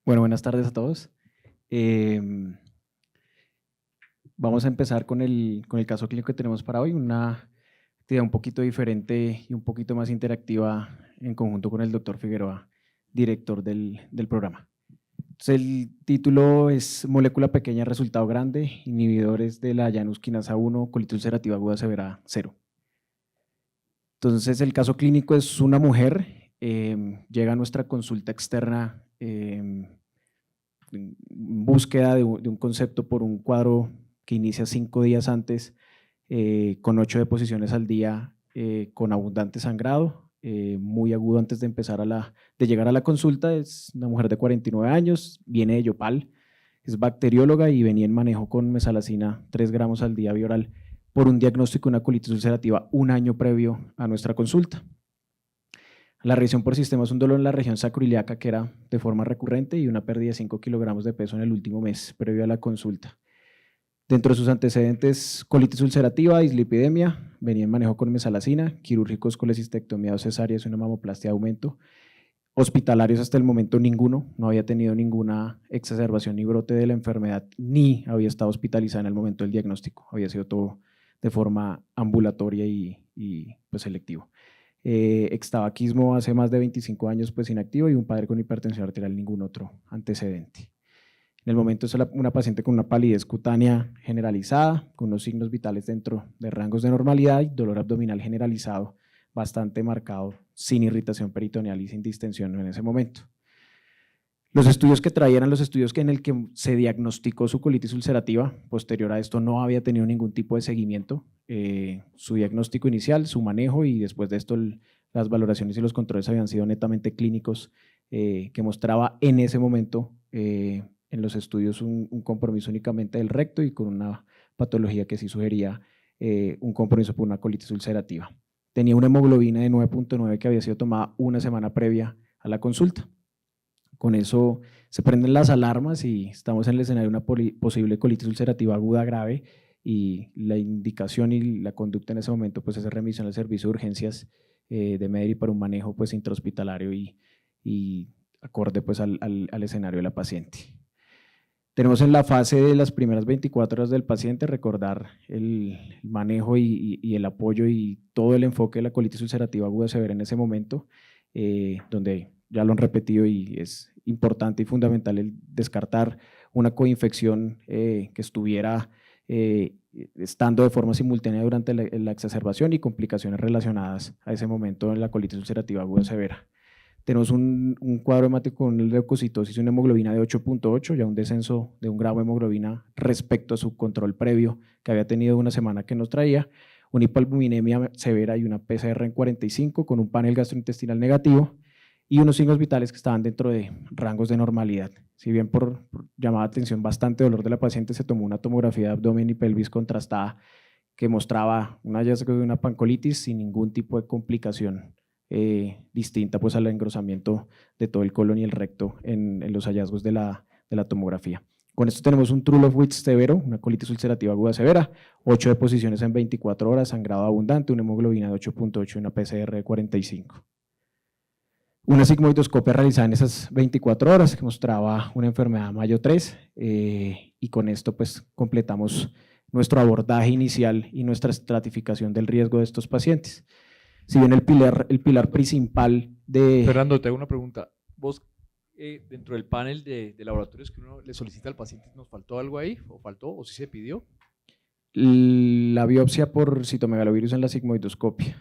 Bueno, buenas tardes a todos. Vamos a empezar con el caso clínico que tenemos para hoy, una actividad un poquito diferente y un poquito más interactiva en conjunto con el doctor Figueroa, director del programa. Entonces, el título es Molécula pequeña, resultado grande, inhibidores de la Janus quinasa 1, colitis ulcerativa aguda severa 0. Entonces, el caso clínico es una mujer, llega a nuestra consulta externa en búsqueda de un concepto por un cuadro que inicia 5 días antes, con 8 deposiciones al día, con abundante sangrado, muy agudo antes de de llegar a la consulta. Es una mujer de 49 años, viene de Yopal, es bacterióloga y venía en manejo con mesalazina 3 gramos al día vía oral por un diagnóstico de una colitis ulcerativa un año previo a nuestra consulta. La revisión por sistema es un dolor en la región sacroiliaca que era de forma recurrente y una pérdida de 5 kilogramos de peso en el último mes previo a la consulta. Dentro de sus antecedentes, colitis ulcerativa, dislipidemia, venía en manejo con mesalazina, quirúrgicos, colecistectomía cesáreas y una mamoplastia de aumento. Hospitalarios hasta el momento ninguno, no había tenido ninguna exacerbación ni brote de la enfermedad, ni había estado hospitalizada en el momento del diagnóstico, había sido todo de forma ambulatoria y pues selectivo. Extabaquismo hace más de 25 años pues inactivo y un padre con hipertensión arterial, ningún otro antecedente. En el momento es una paciente con una palidez cutánea generalizada, con unos signos vitales dentro de rangos de normalidad y dolor abdominal generalizado bastante marcado, sin irritación peritoneal y sin distensión en ese momento. Los estudios que traían eran los estudios en el que se diagnosticó su colitis ulcerativa. Posterior a esto no había tenido ningún tipo de seguimiento. Su diagnóstico inicial, su manejo y después de esto las valoraciones y los controles habían sido netamente clínicos, que mostraba en ese momento en los estudios un compromiso únicamente del recto y con una patología que sí sugería un compromiso por una colitis ulcerativa. Tenía una hemoglobina de 9.9 que había sido tomada una semana previa a la consulta. Con eso se prenden las alarmas y estamos en el escenario de una posible colitis ulcerativa aguda grave y la indicación y la conducta en ese momento pues es remisión al servicio de urgencias de Medellín para un manejo pues intrahospitalario y acorde pues al escenario de la paciente. Tenemos en la fase de las primeras 24 horas del paciente recordar el manejo y el apoyo y todo el enfoque de la colitis ulcerativa aguda severa en ese momento, donde ya lo han repetido y es importante y fundamental el descartar una coinfección que estuviera estando de forma simultánea durante la exacerbación y complicaciones relacionadas a ese momento en la colitis ulcerativa aguda severa. Tenemos un cuadro hemático con leucocitosis y una hemoglobina de 8.8, ya un descenso de 1 gramo de hemoglobina respecto a su control previo que había tenido una semana que nos traía, una hipoalbuminemia severa y una PCR en 45 con un panel gastrointestinal negativo y unos signos vitales que estaban dentro de rangos de normalidad. Si bien por llamada atención bastante dolor de la paciente, se tomó una tomografía de abdomen y pelvis contrastada que mostraba un hallazgo de una pancolitis sin ningún tipo de complicación distinta pues al engrosamiento de todo el colon y el recto en los hallazgos de la tomografía. Con esto tenemos un True Love Width severo, una colitis ulcerativa aguda severa, 8 deposiciones en 24 horas, sangrado abundante, una hemoglobina de 8.8 y una PCR de 45. Una sigmoidoscopia realizada en esas 24 horas que mostraba una enfermedad Mayo 3 y con esto pues completamos nuestro abordaje inicial y nuestra estratificación del riesgo de estos pacientes. Si bien el pilar principal de… Fernando, te hago una pregunta. ¿Vos, dentro del panel de laboratorios que uno le solicita al paciente, nos faltó algo ahí? ¿O faltó? ¿O sí se pidió? La biopsia por citomegalovirus en la sigmoidoscopia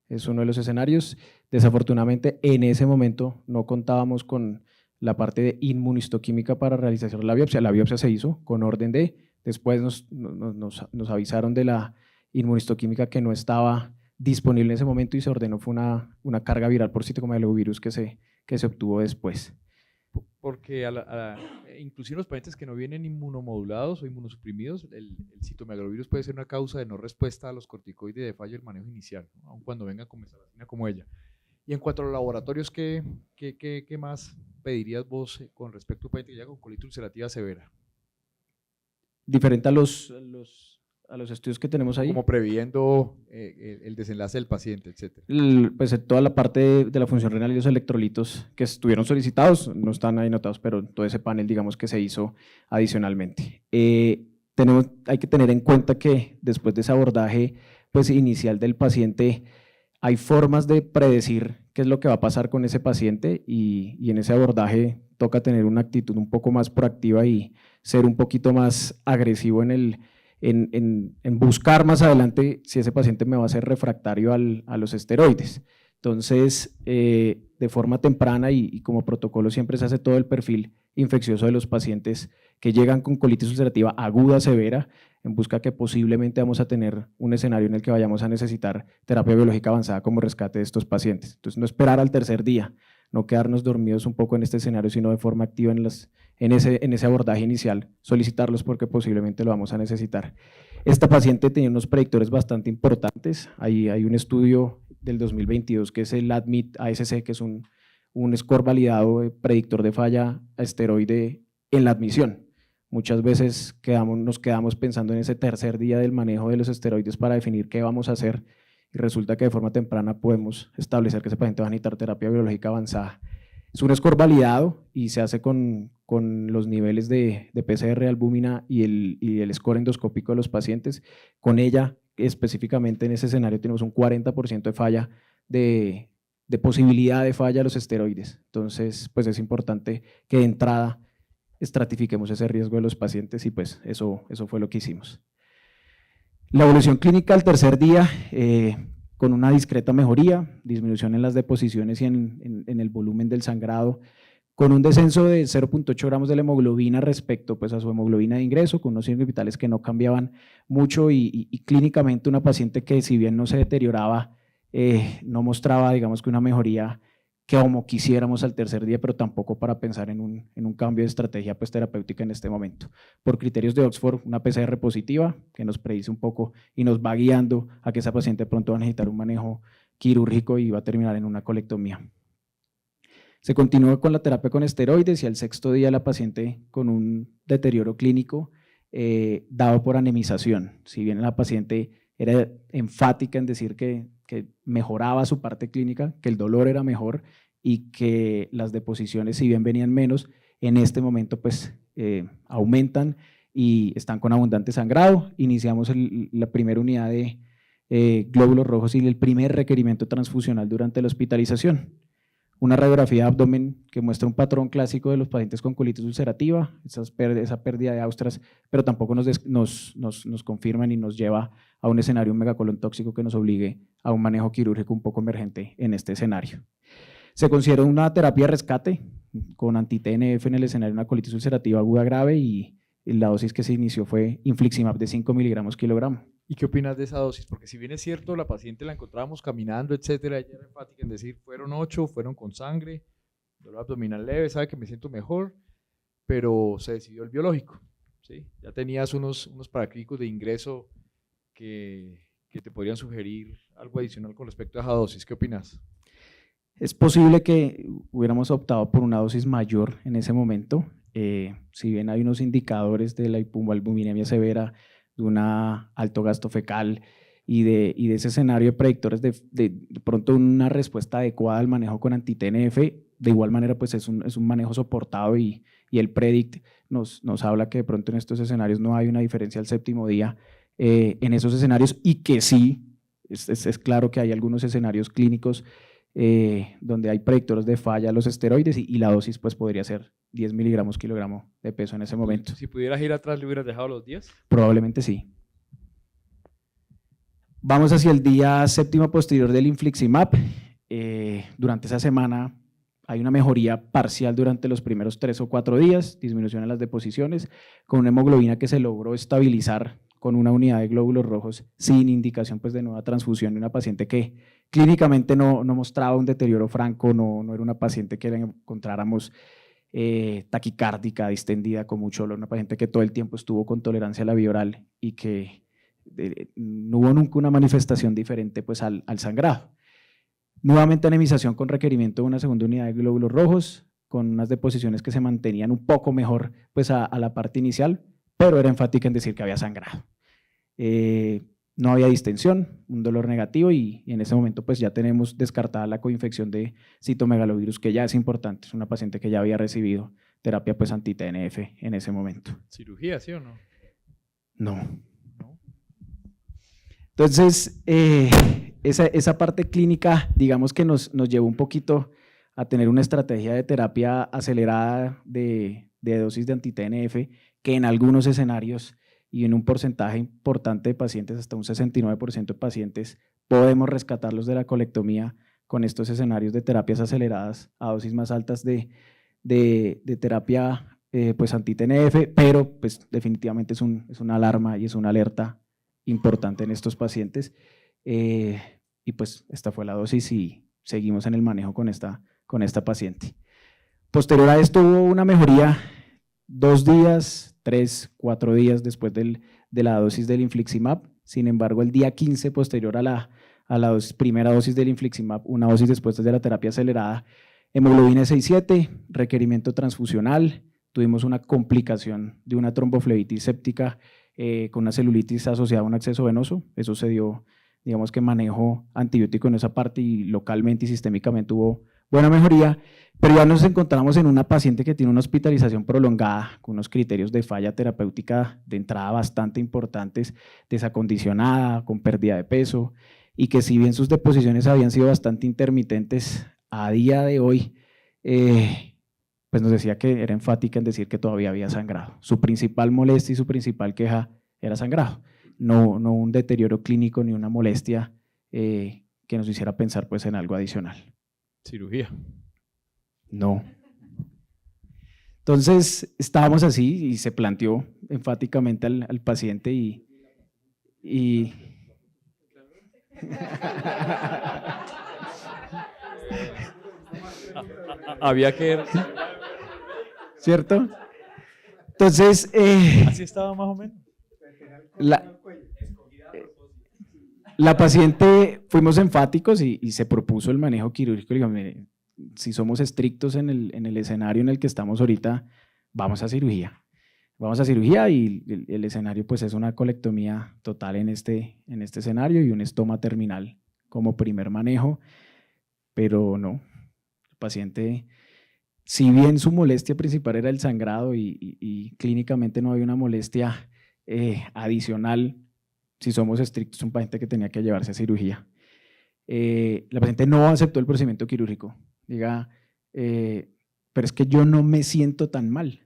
es uno de los escenarios. Desafortunadamente, en ese momento no contábamos con la parte de inmunistoquímica para realización de la biopsia. La biopsia se hizo con orden de, después nos avisaron de la inmunistoquímica que no estaba disponible en ese momento y se ordenó fue una carga viral por citomegalovirus que se obtuvo después. Porque inclusive los pacientes que no vienen inmunomodulados o inmunosuprimidos, el citomegalovirus puede ser una causa de no respuesta a los corticoides de fallo del manejo inicial, ¿no? Aun cuando vengan con mesalazina como ella. Y en cuanto a los laboratorios, ¿qué más pedirías vos con respecto a un paciente que llega con colitis ulcerativa severa? Diferente a a los estudios que tenemos ahí. Como previendo el desenlace del paciente, etcétera. Pues toda la parte de la función renal y los electrolitos que estuvieron solicitados, no están ahí notados, pero todo ese panel, digamos, que se hizo adicionalmente. Hay que tener en cuenta que después de ese abordaje pues, inicial del paciente, hay formas de predecir qué es lo que va a pasar con ese paciente y en ese abordaje toca tener una actitud un poco más proactiva y ser un poquito más agresivo en buscar más adelante si ese paciente me va a ser refractario a los esteroides. Entonces, de forma temprana y como protocolo siempre se hace todo el perfil infeccioso de los pacientes que llegan con colitis ulcerativa aguda severa en busca que posiblemente vamos a tener un escenario en el que vayamos a necesitar terapia biológica avanzada como rescate de estos pacientes. Entonces, no esperar al tercer día, no quedarnos dormidos un poco en este escenario, sino de forma activa en ese abordaje inicial, solicitarlos porque posiblemente lo vamos a necesitar. Esta paciente tenía unos predictores bastante importantes. Hay un estudio del 2022 que es el ADMIT-ASC, que es un score validado predictor de falla a esteroide en la admisión. Muchas veces nos quedamos pensando en ese tercer día del manejo de los esteroides para definir qué vamos a hacer y resulta que de forma temprana podemos establecer que ese paciente va a necesitar terapia biológica avanzada. Es un score validado y se hace con los niveles de PCR, albúmina y el score endoscópico de los pacientes. Con ella, específicamente en ese escenario, tenemos un 40% de falla, de posibilidad de falla a los esteroides. Entonces, pues es importante que de entrada estratifiquemos ese riesgo de los pacientes y pues eso fue lo que hicimos. La evolución clínica al tercer día, con una discreta mejoría, disminución en las deposiciones y en el volumen del sangrado, con un descenso de 0.8 gramos de la hemoglobina respecto pues, a su hemoglobina de ingreso, con unos signos vitales que no cambiaban mucho y clínicamente una paciente que si bien no se deterioraba, no mostraba digamos que una mejoría que como quisiéramos al tercer día, pero tampoco para pensar en un cambio de estrategia pues, terapéutica en este momento. Por criterios de Oxford, una PCR positiva que nos predice un poco y nos va guiando a que esa paciente pronto va a necesitar un manejo quirúrgico y va a terminar en una colectomía. Se continúa con la terapia con esteroides y al sexto día la paciente con un deterioro clínico dado por anemización. Si bien la paciente era enfática en decir que mejoraba su parte clínica, que el dolor era mejor y que las deposiciones, si bien venían menos, en este momento pues aumentan y están con abundante sangrado. Iniciamos la primera unidad de glóbulos rojos y el primer requerimiento transfusional durante la hospitalización. Una radiografía de abdomen que muestra un patrón clásico de los pacientes con colitis ulcerativa, esa pérdida de austras, pero tampoco nos confirma ni nos lleva a un escenario, un megacolon tóxico que nos obligue a un manejo quirúrgico un poco emergente en este escenario. Se considera una terapia de rescate con anti-TNF en el escenario de una colitis ulcerativa aguda grave y la dosis que se inició fue infliximab de 5 miligramos kilogramo. ¿Y qué opinas de esa dosis? Porque si bien es cierto, la paciente la encontrábamos caminando, etcétera, ella era enfática en decir, fueron 8, fueron con sangre, dolor abdominal leve, sabe que me siento mejor, pero se decidió el biológico, ¿sí? Ya tenías unos paraclínicos de ingreso que te podrían sugerir algo adicional con respecto a esa dosis. ¿Qué opinas? Es posible que hubiéramos optado por una dosis mayor en ese momento, si bien hay unos indicadores de la hipoalbuminemia severa, de un alto gasto fecal y de ese escenario de predictores de pronto una respuesta adecuada al manejo con anti-TNF, de igual manera pues es un manejo soportado y el predict nos habla que de pronto en estos escenarios no hay una diferencia al séptimo día en esos escenarios y que sí, es claro que hay algunos escenarios clínicos donde hay predictores de falla a los esteroides y la dosis pues podría ser 10 miligramos kilogramo de peso en ese momento. Si pudieras ir atrás, ¿le hubieras dejado los 10? Probablemente sí. Vamos hacia el día séptimo posterior del infliximab. Durante esa semana hay una mejoría parcial durante los primeros 3 o 4 días, disminución en las deposiciones, con una hemoglobina que se logró estabilizar con una unidad de glóbulos rojos sin indicación pues, de nueva transfusión de una paciente que clínicamente no mostraba un deterioro franco, no era una paciente que la encontráramos taquicárdica, distendida, con mucho dolor, una paciente que todo el tiempo estuvo con tolerancia a la vía oral y que no hubo nunca una manifestación diferente pues, al sangrado. Nuevamente anemización con requerimiento de una segunda unidad de glóbulos rojos, con unas deposiciones que se mantenían un poco mejor pues, a la parte inicial, pero era enfática en decir que había sangrado. No había distensión, un dolor negativo y en ese momento pues ya tenemos descartada la coinfección de citomegalovirus, que ya es importante, es una paciente que ya había recibido terapia pues anti-TNF en ese momento. ¿Cirugía, sí o no? No. ¿No? Entonces, esa parte clínica, digamos que nos llevó un poquito a tener una estrategia de terapia acelerada de dosis de anti-TNF, que en algunos escenarios y en un porcentaje importante de pacientes, hasta un 69% de pacientes, podemos rescatarlos de la colectomía con estos escenarios de terapias aceleradas a dosis más altas de terapia pues anti-TNF, pero pues definitivamente es una alarma y es una alerta importante en estos pacientes. Y pues esta fue la dosis y seguimos en el manejo con esta paciente. Posterior a esto hubo una mejoría 2 días, 3, 4 días después de la dosis del infliximab. Sin embargo, el día 15 posterior a la primera dosis del infliximab, una dosis después de la terapia acelerada, hemoglobina 6,7, requerimiento transfusional, tuvimos una complicación de una tromboflebitis séptica con una celulitis asociada a un acceso venoso. Eso se dio, digamos que manejo antibiótico en esa parte y localmente y sistémicamente hubo buena mejoría, pero ya nos encontramos en una paciente que tiene una hospitalización prolongada con unos criterios de falla terapéutica de entrada bastante importantes, desacondicionada, con pérdida de peso, y que si bien sus deposiciones habían sido bastante intermitentes, a día de hoy, pues nos decía que era enfática en decir que todavía había sangrado. Su principal molestia y su principal queja era sangrado, no un deterioro clínico ni una molestia que nos hiciera pensar pues en algo adicional. ¿Cirugía? No. Entonces estábamos así y se planteó enfáticamente al paciente y había que… ¿Cierto? Entonces… así estaba más o menos. La paciente, fuimos enfáticos y se propuso el manejo quirúrgico. Digamos, mire, si somos estrictos en el escenario en el que estamos ahorita, vamos a cirugía. Vamos a cirugía y el escenario pues es una colectomía total en este escenario y un estoma terminal como primer manejo, pero no, el paciente, si bien su molestia principal era el sangrado y clínicamente no había una molestia adicional, si somos estrictos, un paciente que tenía que llevarse a cirugía. La paciente no aceptó el procedimiento quirúrgico, diga, pero es que yo no me siento tan mal.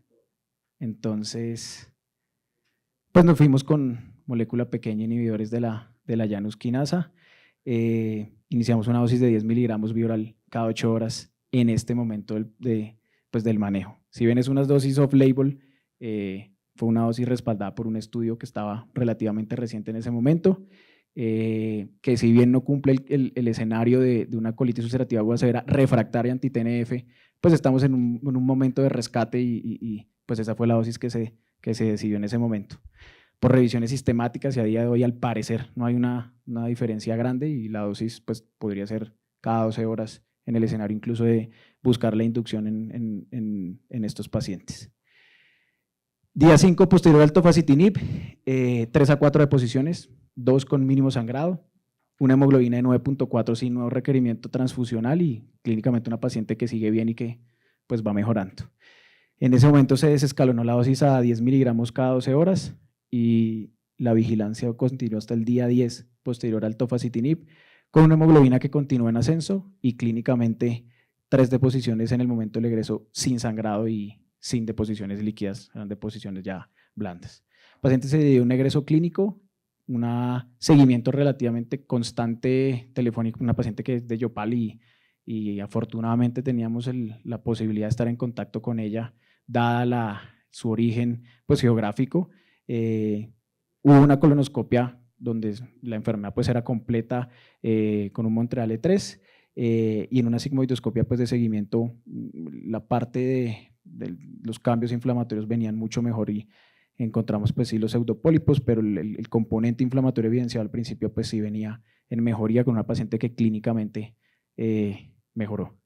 Entonces, pues nos fuimos con molécula pequeña, inhibidores de la Janus quinasa. Iniciamos una dosis de 10 miligramos bioral cada 8 horas en este momento del manejo. Si bien es una dosis off-label, fue una dosis respaldada por un estudio que estaba relativamente reciente en ese momento, que si bien no cumple el escenario de una colitis ulcerativa aguda severa refractaria anti-TNF, pues estamos en un momento de rescate y pues esa fue la dosis que se decidió en ese momento. Por revisiones sistemáticas y a día de hoy al parecer no hay una diferencia grande y la dosis pues podría ser cada 12 horas en el escenario incluso de buscar la inducción en estos pacientes. Día 5 posterior al tofacitinib, 3 a 4 deposiciones, 2 con mínimo sangrado, una hemoglobina de 9,4 sin nuevo requerimiento transfusional y clínicamente una paciente que sigue bien y que pues va mejorando. En ese momento se desescalonó la dosis a 10 miligramos cada 12 horas y la vigilancia continuó hasta el día 10 posterior al tofacitinib con una hemoglobina que continúa en ascenso y clínicamente 3 deposiciones en el momento del egreso sin sangrado y sin deposiciones líquidas, eran deposiciones ya blandas. El paciente se dio un egreso clínico, un seguimiento relativamente constante telefónico, una paciente que es de Yopal y afortunadamente teníamos la posibilidad de estar en contacto con ella, dada su origen pues, geográfico. Hubo una colonoscopia donde la enfermedad pues, era completa con un Montreal E3 y en una sigmoidoscopia pues, de seguimiento la parte de los cambios inflamatorios venían mucho mejor y encontramos pues sí los pseudopólipos, pero el componente inflamatorio evidenciado al principio pues sí venía en mejoría con una paciente que clínicamente mejoró.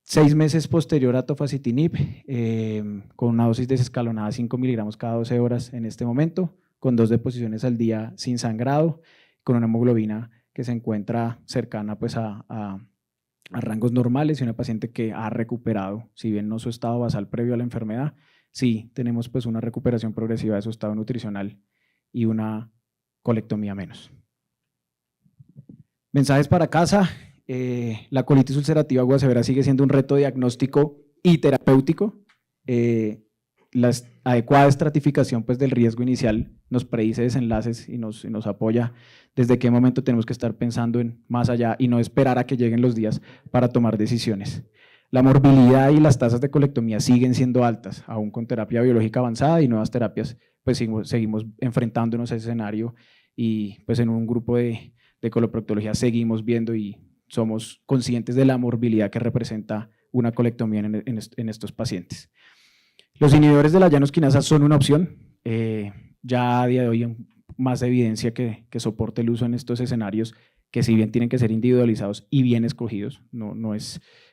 6 meses posterior a tofacitinib, con una dosis desescalonada 5 miligramos cada 12 horas en este momento, con 2 deposiciones al día sin sangrado, con una hemoglobina que se encuentra cercana pues, a rangos normales y una paciente que ha recuperado, si bien no su estado basal previo a la enfermedad, sí tenemos pues, una recuperación progresiva de su estado nutricional y una colectomía menos. Mensajes para casa. La colitis ulcerativa aguda severa sigue siendo un reto diagnóstico y terapéutico. La adecuada estratificación pues, del riesgo inicial nos predice desenlaces y nos apoya desde qué momento tenemos que estar pensando en más allá y no esperar a que lleguen los días para tomar decisiones. La morbilidad y las tasas de colectomía siguen siendo altas, aún con terapia biológica avanzada y nuevas terapias, pues seguimos enfrentándonos a ese escenario y pues en un grupo de coloproctología seguimos viendo y somos conscientes de la morbilidad que representa una colectomía en estos pacientes. Los inhibidores de la llanos quinasa son una opción, ya a día de hoy hay más evidencia que soporte el uso en estos escenarios, que si bien tienen que ser individualizados y bien escogidos,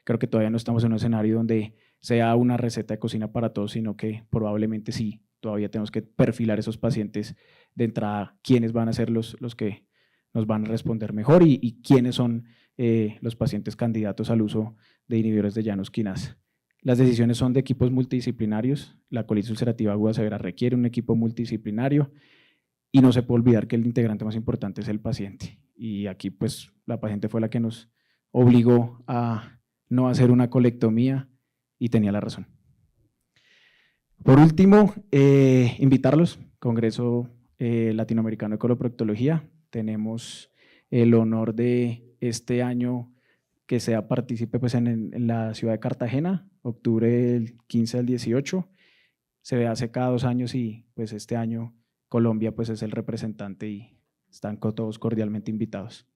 creo que todavía no estamos en un escenario donde sea una receta de cocina para todos, sino que probablemente sí, todavía tenemos que perfilar esos pacientes de entrada, quiénes van a ser los que nos van a responder mejor y quiénes son los pacientes candidatos al uso de inhibidores de llanos quinasa. Las decisiones son de equipos multidisciplinarios. La colitis ulcerativa aguda severa requiere un equipo multidisciplinario y no se puede olvidar que el integrante más importante es el paciente. Y aquí pues la paciente fue la que nos obligó a no hacer una colectomía y tenía la razón. Por último, invitarlos, Congreso Latinoamericano de Coloproctología. Tenemos el honor de este año que sea partícipe pues, en la ciudad de Cartagena, octubre del 15 al 18. Se hace cada 2 años y pues este año Colombia pues, es el representante y están todos cordialmente invitados.